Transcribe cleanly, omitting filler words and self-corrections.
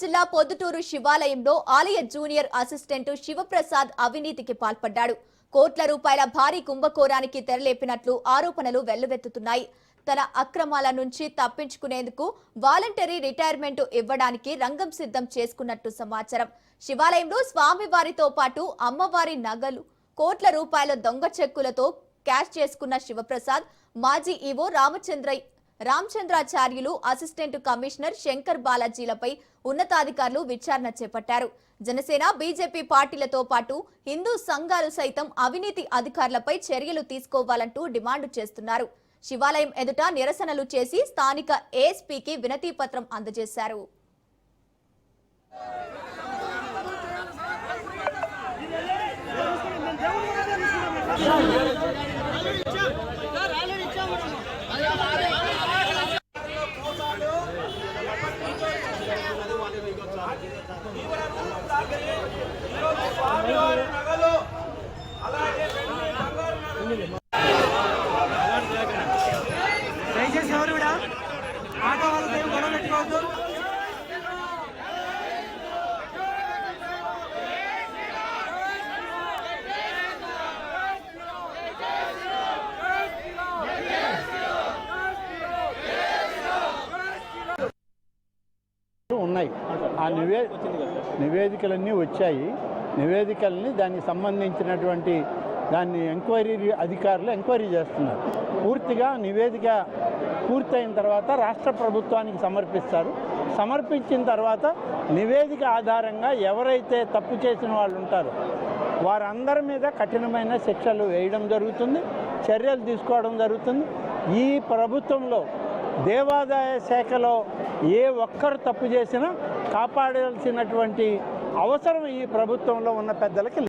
జిల్లా పొద్దుటూరు శివాలయంలో ఆలయ జూనియర్ అసిస్టెంట్ శివప్రసాద్ అవినీతికి పాల్పడ్డాడు. కోట్ల రూపాయల భారీ కుంభకోణానికి తెరలేపినట్లు ఆరోపణలు వెల్లువెత్తుతున్నాయి. తన అక్రమాల నుంచి తప్పించుకునేందుకు వాలంటరీ రిటైర్మెంట్ ఇవ్వడానికి రంగం సిద్ధం చేసుకున్నట్టు సమాచారం. శివాలయంలో స్వామివారితో పాటు అమ్మవారి నగలు, కోట్ల రూపాయల దొంగ చెక్కులతో క్యాష్ చేసుకున్న శివప్రసాద్ మాజీ EO Ramachandracharyulu, assistant commissioner Shankar బాలాజీలపై ఉన్నతాధికారులు విచారణ చేపట్టారు. జనసేన, బీజేపీ పార్టీలతో పాటు హిందూ సంఘాలు సైతం అవినీతి అధికారులపై చర్యలు తీసుకోవాలంటూ డిమాండ్ చేస్తున్నారు. శివాలయం ఎదుట నిరసనలు చేసి స్థానిక ఏఎస్పీకి వినతి పత్రం అందజేశారు. దయచేసి ఎవరు కూడా ఆటో వాళ్ళతో గొడవ పెట్టుకోవద్దు. ఉన్నాయి. ఆ నివేదికలన్నీ వచ్చాయి. నివేదికల్ని దానికి సంబంధించినటువంటి దాన్ని ఎంక్వైరీ అధికారులు ఎంక్వైరీ చేస్తున్నారు. పూర్తిగా నివేదిక పూర్తయిన తర్వాత రాష్ట్ర ప్రభుత్వానికి సమర్పిస్తారు. సమర్పించిన తర్వాత నివేదిక ఆధారంగా ఎవరైతే తప్పు చేసిన వాళ్ళు ఉంటారో వారందరి మీద కఠినమైన శిక్షలు వేయడం జరుగుతుంది, చర్యలు తీసుకోవడం జరుగుతుంది. ఈ ప్రభుత్వంలో దేవాదాయ శాఖలో ఏ ఒక్కరు తప్పు చేసినా కాపాడాల్సినటువంటి అవసరం ఈ ప్రభుత్వంలో ఉన్న పెద్దలకి